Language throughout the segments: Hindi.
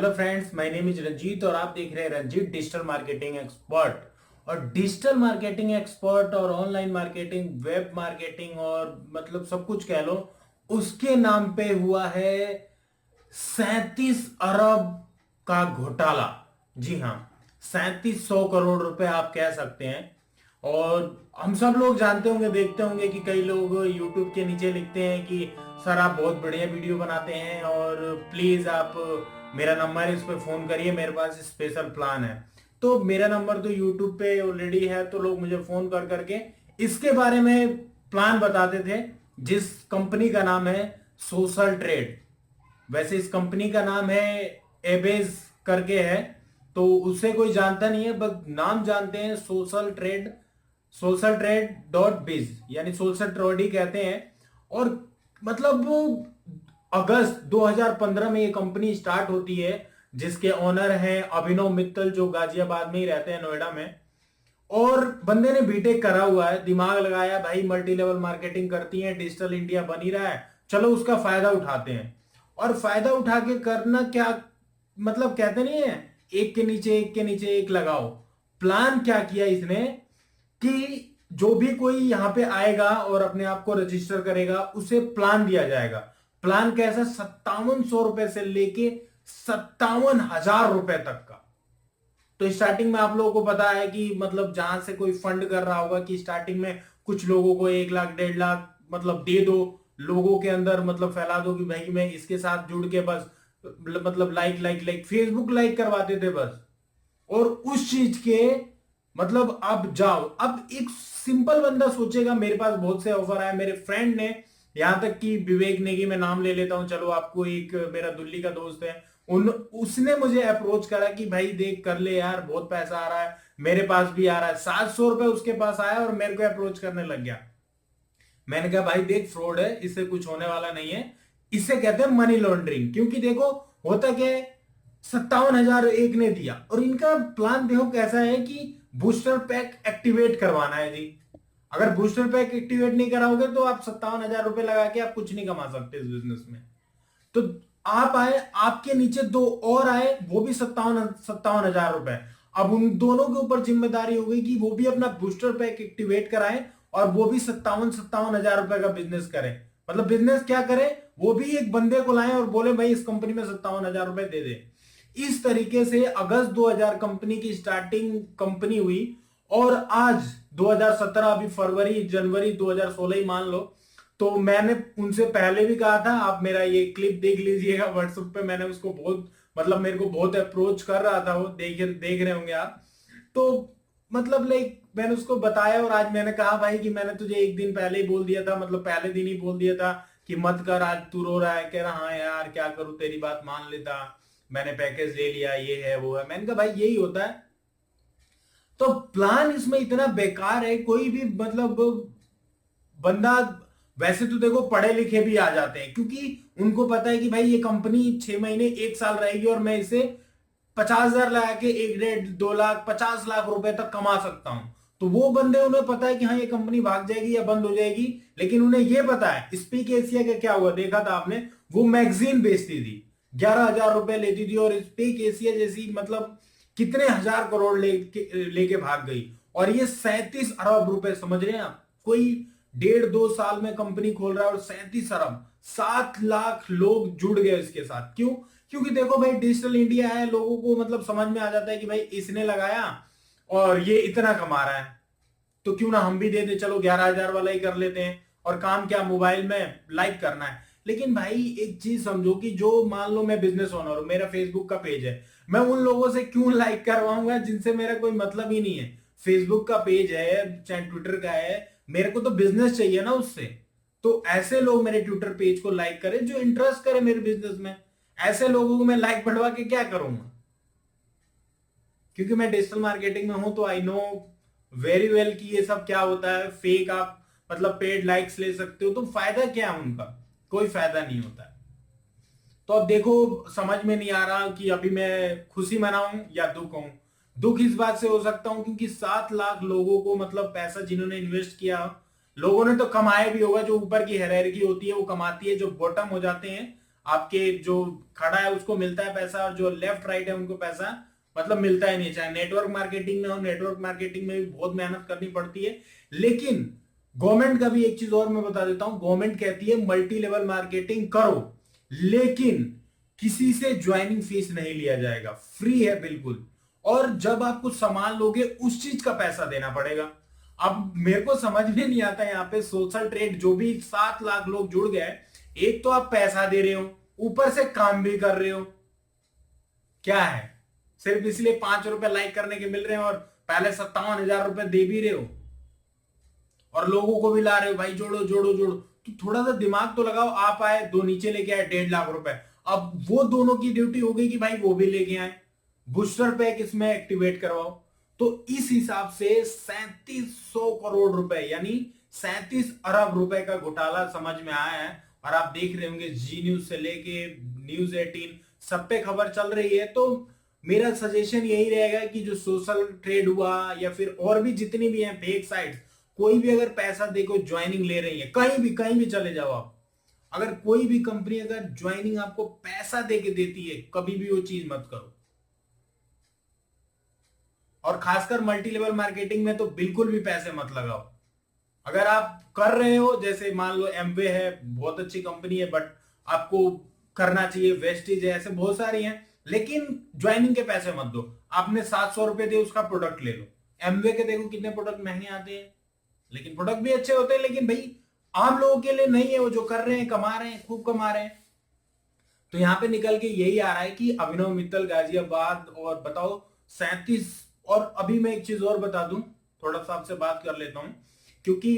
Hello friends, my name is Ranjit और आप देख रहे हैं रंजीत डिजिटल मार्केटिंग एक्सपर्ट। और डिजिटल मार्केटिंग एक्सपर्ट और ऑनलाइन मार्केटिंग, वेब मार्केटिंग और मतलब सब कुछ कह लो, उसके नाम पे हुआ है 37 अरब का घोटाला। जी हाँ, 3700 करोड़ रुपए आप कह सकते हैं। और हम सब लोग जानते होंगे, देखते होंगे कि कई लोग यूट्यूब के नीचे लिखते हैं कि सर आप बहुत बढ़िया वीडियो बनाते हैं और प्लीज आप मेरा नंबर है, इस पे फोन करिए, मेरे पास स्पेशल प्लान है। तो मेरा नंबर तो यूट्यूब पे ऑलरेडी है, तो लोग मुझे फोन कर करके इसके बारे में प्लान बताते थे, जिस कंपनी का नाम है सोशल ट्रेड। वैसे इस कंपनी का नाम है एबेज करके है, तो उसे कोई जानता नहीं है, बस नाम जानते हैं social trade. Social trade dot बिज यानी सोशल ट्रेड ही कहते हैं। और मतलब अगस्त 2015 में ये कंपनी स्टार्ट होती है, जिसके ओनर हैं अभिनव मित्तल, जो गाजियाबाद में ही रहते हैं, नोएडा में। और बंदे ने बीटेक करा हुआ है, दिमाग लगाया भाई, मल्टी लेवल मार्केटिंग करती है, डिजिटल इंडिया बन ही रहा है, चलो उसका फायदा उठाते हैं। और फायदा उठा के करना क्या, मतलब कहते नहीं है एक के नीचे एक के नीचे एक लगाओ। प्लान क्या किया इसने कि जो भी कोई यहां पे आएगा और अपने आप को रजिस्टर करेगा, उसे प्लान दिया जाएगा। प्लान कैसा, 5700 रुपए से लेके 57,000 रुपए तक का। तो स्टार्टिंग में आप लोगों को पता है कि मतलब जहां से कोई फंड कर रहा होगा कि स्टार्टिंग में कुछ लोगों को 1 लाख 1.5 लाख मतलब दे दो, लोगों के अंदर मतलब फैला दो कि भाई मैं इसके साथ जुड़ के बस मतलब like like like Facebook like करवाते थे बस। और उस चीज के मतलब अब जाओ, अब एक सिंपल बंदा सोचेगा मेरे पास बहुत से ऑफर आए, मेरे फ्रेंड ने, यहां तक कि विवेक नेगी, मैं नाम ले लेता हूं, चलो आपको, एक मेरा दिल्ली का दोस्त है, उन उसने मुझे अप्रोच करा कि भाई देख कर ले यार, बहुत पैसा आ रहा है, मेरे पास भी आ रहा है। 700 रुपए उसके पास आया और मेरे को अप्रोच करने लग गया। मैंने कहा भाई देख, फ्रॉड है, इससे कुछ होने वाला नहीं है, इसे कहते हैं मनी लॉन्ड्रिंग। क्योंकि देखो होता क्या है, 57,000 एक ने दिया, और इनका प्लान देखो कैसा है कि बूस्टर पैक एक्टिवेट करवाना है जी। अगर बूस्टर पैक एक्टिवेट नहीं कराओगे तो आप 57,000 रुपए लगा के आप कुछ नहीं कमा सकते इस बिजनेस में। तो आप आए, आपके नीचे दो और आए, वो भी 57,000 रुपए। अब उन दोनों के ऊपर जिम्मेदारी हो गई कि वो भी अपना बूस्टर पैक एक्टिवेट कराएं और वो भी 57,000 रुपए का बिजनेस करें। मतलब बिजनेस क्या करें, वो भी एक बंदे को लाएं और बोले भाई इस कंपनी में 57,000 रुपए दे दे। इस तरीके से अगस्त 2000 कंपनी की स्टार्टिंग कंपनी हुई। और आज 2017, अभी फरवरी जनवरी 2016 ही मान लो। तो मैंने उनसे पहले भी कहा था, आप मेरा ये क्लिप देख लीजिएगा व्हाट्सएप पे, मैंने उसको बहुत मतलब मेरे को बहुत अप्रोच कर रहा था वो, देख रहे होंगे आप। तो मतलब लाइक मैंने उसको बताया, और आज मैंने कहा भाई कि मैंने तुझे एक दिन पहले ही बोल दिया था, मतलब पहले दिन ही बोल दिया था कि मत कर, आज तू रो रहा है। कह रहा हाँ यार क्या करूं, तेरी बात मान लेता, मैंने पैकेज ले लिया, ये है वो है। मैंने कहा भाई यही होता है। तो प्लान इसमें इतना बेकार है, कोई भी मतलब बंदा, वैसे तो देखो पढ़े लिखे भी आ जाते हैं, क्योंकि उनको पता है कि भाई ये कंपनी 6 महीने 1 साल रहेगी और मैं इसे 50,000 लगा के 1 1.5 2 लाख 50 लाख रुपए तक कमा सकता हूं। तो वो बंदे, उन्हें पता है कि हाँ ये कंपनी भाग जाएगी या बंद हो जाएगी। लेकिन उन्हें ये पता है, स्पीक एशिया का क्या हुआ देखा था आपने, वो मैगजीन बेचती थी, 11,000 रुपए लेती थी, और स्पीक एशिया जैसी मतलब कितने हजार करोड़ लेके भाग गई। और ये 37 अरब रुपए, समझ रहे हैं आप, कोई 1.5 2 साल में कंपनी खोल रहा है और 37 अरब, 7 लाख लोग जुड़ गए इसके साथ। क्यों? क्योंकि देखो भाई डिजिटल इंडिया है, लोगों को मतलब समझ में आ जाता है कि भाई इसने लगाया और ये इतना कमा रहा है, तो क्यों ना हम भी दे दे, चलो 11,000 वाला ही कर लेते हैं। और काम क्या, मोबाइल में लाइक करना है। लेकिन भाई एक चीज समझो कि जो मान लो मैं बिजनेस ओनर हूं, मेरा फेसबुक का पेज है, मैं उन लोगों से क्यों लाइक करवाऊंगा जिनसे मेरा कोई मतलब ही नहीं है। फेसबुक का पेज है चाहे ट्विटर का है, मेरे को तो बिजनेस चाहिए ना उससे। तो ऐसे लोग मेरे ट्विटर पेज को लाइक करें जो इंटरेस्ट करे मेरे बिजनेस में। ऐसे लोगों को मैं लाइक बढ़वा के क्या करूंगा? क्योंकि मैं डिजिटल मार्केटिंग में हूं, तो आई नो वेरी वेल कि ये सब क्या होता है। फेक आप मतलब पेड लाइक्स ले सकते हो, तो फायदा क्या है उनका? कोई फायदा नहीं होता है। तो अब देखो, समझ में नहीं आ रहा कि अभी मैं खुशी मनाऊं या दुख हूं। दुख इस बात से हो सकता हूं क्योंकि 7 लाख लोगों को मतलब पैसा जिन्होंने इन्वेस्ट किया, लोगों ने तो कमाया भी होगा, जो ऊपर की हायरार्की होती है वो कमाती है, जो बॉटम हो जाते हैं आपके जो खड़ा है उसको मिलता है पैसा, और जो लेफ्ट राइट है उनको पैसा मतलब मिलता ही नहीं। चाहे नेटवर्क मार्केटिंग में हो, नेटवर्क मार्केटिंग में भी बहुत मेहनत करनी पड़ती है। लेकिन गवर्नमेंट का भी एक चीज और मैं बता देता हूं, गवर्नमेंट कहती है मल्टी लेवल मार्केटिंग करो, लेकिन किसी से ज्वाइनिंग फीस नहीं लिया जाएगा, फ्री है बिल्कुल। और जब आप कुछ सामान लोगे उस चीज का पैसा देना पड़ेगा। अब मेरे को समझ में नहीं आता यहाँ पे सोशल ट्रेड जो भी 7 लाख लोग जुड़ गए, एक तो आप पैसा दे रहे हो, ऊपर से काम भी कर रहे हो, क्या है? सिर्फ इसलिए 5 रुपए लाइक करने के मिल रहे हैं और पहले 57,000 रुपए दे भी रहे हो, और लोगों को भी ला रहे हो भाई जोड़ो जोड़ो जोड़ो। तो थोड़ा सा दिमाग तो लगाओ। आप आए, दो नीचे लेके आए 1.5 लाख रुपए, अब वो दोनों की ड्यूटी हो गई कि भाई वो भी लेके आए, बूस्टर पैक इसमें एक्टिवेट करवाओ। तो इस हिसाब से 3700 करोड़ रुपए यानी 37 अरब रुपए का घोटाला समझ में आया है। और आप देख रहे होंगे जी न्यूज से लेके न्यूज 18 सब पे खबर चल रही है। तो मेरा सजेशन यही रहेगा कि जो सोशल ट्रेड हुआ या फिर और भी जितनी भी हैं फेक साइट्स, कोई भी अगर पैसा देखो ज्वाइनिंग ले रही है, कहीं भी चले जाओ आप, अगर कोई भी कंपनी अगर ज्वाइनिंग आपको पैसा दे के देती है, कभी भी वो चीज मत करो। और खासकर मल्टी लेवल मार्केटिंग में तो बिल्कुल भी पैसे मत लगाओ। अगर आप कर रहे हो, जैसे मान लो एमवे है, बहुत अच्छी कंपनी है, बट आपको करना चाहिए, वेस्टेज है, ऐसे बहुत सारी हैं, लेकिन ज्वाइनिंग के पैसे मत दो। आपने 700 रुपए दिए, उसका प्रोडक्ट ले लो। एमवे के देखो कितने प्रोडक्ट महंगे आते हैं, लेकिन प्रोडक्ट भी अच्छे होते हैं, लेकिन भाई आम लोगों के लिए नहीं है। वो जो कर रहे हैं, कमा रहे हैं, खूब कमा रहे हैं। तो यहां पे निकल के यही आ रहा है कि अभिनव मित्तल गाजियाबाद, और बताओ 37। और अभी मैं एक चीज और बता दूं, थोड़ा सा आपसे बात कर लेता हूं, क्योंकि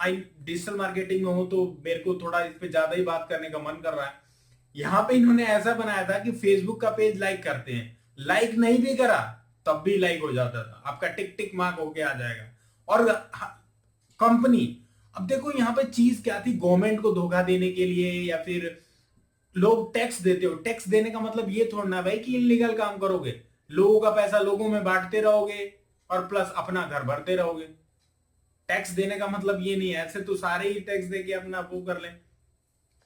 आई डिजिटल मार्केटिंग में हूं तो मेरे को थोड़ा इस पे ज्यादा ही बात करने का मन कर रहा है। यहां पे इन्होंने ऐसा बनाया था कि फेसबुक का पेज लाइक करते हैं, लाइक नहीं भी करा तब भी लाइक हो जाता था, आपका टिक टिक मार्क होके आ जाएगा। और कंपनी, अब देखो यहां पे चीज क्या थी, गवर्नमेंट को धोखा देने के लिए, या फिर लोग टैक्स देते हो, टैक्स देने का मतलब ये थोड़ा ना भाई कि इलीगल काम करोगे, लोगों का पैसा लोगों में बांटते रहोगे और प्लस अपना घर भरते रहोगे। टैक्स देने का मतलब ये नहीं है, ऐसे तो सारे ही टैक्स देके अपना वो कर लें,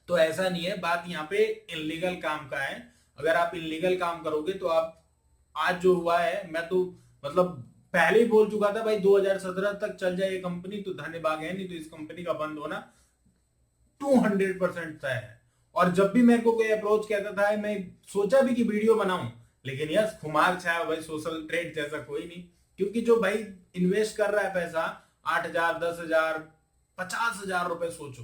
तो ऐसा नहीं है। बात यहाँ पे इलीगल काम का है। अगर आप इलीगल काम करोगे तो आप, आज जो हुआ है, मैं तो मतलब पहले ही बोल चुका था भाई 2017 तक चल जाए ये कंपनी तो धन्य भाग है, नहीं तो इस कंपनी का बंद होना 200% तय है। और जब भी मेरे को कोई अप्रोच कहता था, मैं सोचा भी कि वीडियो बनाऊं, लेकिन यस खुमार छाया भाई, सोशल ट्रेड जैसा कोई नहीं। क्योंकि जो भाई इन्वेस्ट कर रहा है पैसा 8,000, 10,000, 50,000 रुपए, सोचो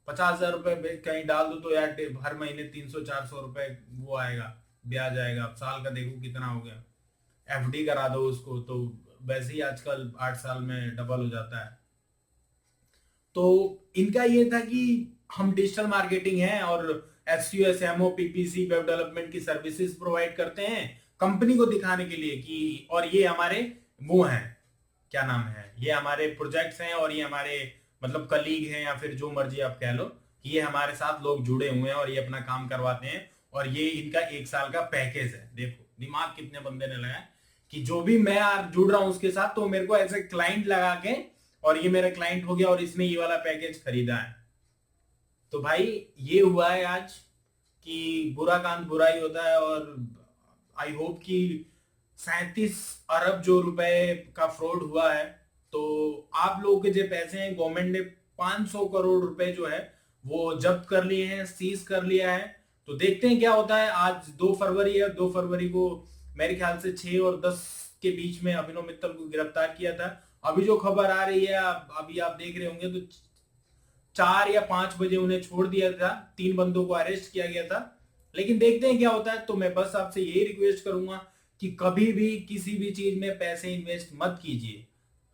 50,000 रुपए कहीं डाल दो तो यार हर महीने 300-400 रुपए वो आएगा, ब्याज आएगा। अब साल का देखो कितना हो गया। एफडी करा दो उसको तो वैसे ही आजकल 8 साल में डबल हो जाता है। तो इनका ये था कि हम डिजिटल मार्केटिंग है और SEO, SMO, PPC, web development की सर्विसेज प्रोवाइड करते हैं कंपनी को दिखाने के लिए कि, और ये हमारे वो हैं, क्या नाम है, ये हमारे प्रोजेक्ट्स हैं, और ये हमारे मतलब कलीग हैं, या फिर जो मर्जी आप कह लो, कि ये हमारे साथ लोग जुड़े हुए हैं और ये अपना काम करवाते हैं, और ये इनका 1 साल का पैकेज है। देखो दिमाग कितने बंदे ने लगाया कि जो भी मैं यार जुड़ रहा हूं उसके साथ, तो मेरे को ऐसे क्लाइंट लगा के, और ये मेरा क्लाइंट हो गया और इसने ये वाला पैकेज खरीदा है। तो भाई ये हुआ है आज कि बुरा काम बुरा ही होता है। और आई होप कि 37 अरब जो रुपए का फ्रॉड हुआ है, तो आप लोगों के जो पैसे हैं, गवर्नमेंट ने 500 करोड़ रुपए जो है वो जब्त कर लिए हैं, सीज कर लिया है। तो देखते हैं क्या होता है। आज 2 फरवरी है, 2 फरवरी को मेरे ख्याल से 6 और 10 के बीच में अभिनव मित्तल को गिरफ्तार किया था। अभी जो खबर आ रही है, अभी आप देख रहे होंगे, तो 4 या 5 बजे उन्हें छोड़ दिया था, 3 बंदों को अरेस्ट किया गया था। लेकिन देखते हैं क्या होता है। तो मैं बस आपसे यही रिक्वेस्ट करूंगा कि कभी भी किसी भी चीज में पैसे इन्वेस्ट मत कीजिए।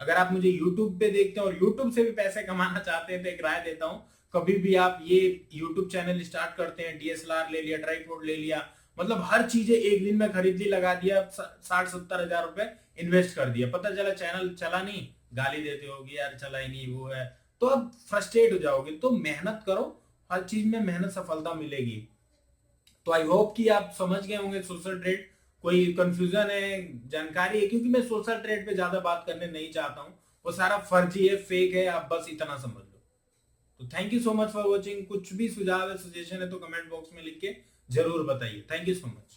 अगर आप मुझे YouTube पे देखते हैं और YouTube से भी पैसे कमाना चाहते हैं, तो एक राय देता हूं, कभी भी आप ये YouTube चैनल स्टार्ट करते हैं, डीएसएलआर ले लिया, ट्राइपॉड ले लिया, मतलब हर चीजें एक दिन में खरीद ली, लगा दिया, 60-70 हजार रुपए इन्वेस्ट कर दिया, पता चला चैनल चला नहीं, गाली देते होगी यार चला ही नहीं, वो है, तो आप फ्रस्ट्रेट हो जाओगे। तो मेहनत करो, हर चीज में मेहनत सफलता मिलेगी। तो आई होप कि आप समझ गए होंगे सोशल ट्रेड। कोई कंफ्यूजन है, जानकारी है, क्योंकि मैं सोशल ट्रेड पे ज्यादा बात करने नहीं चाहता हूं, वो सारा फर्जी है, फेक है, आप बस इतना समझ लो। तो तो thank you so much for watching. कुछ भी सुझाव है, सजेशन है तो कमेंट बॉक्स में लिख के जरूर बताइए। Thank you so much.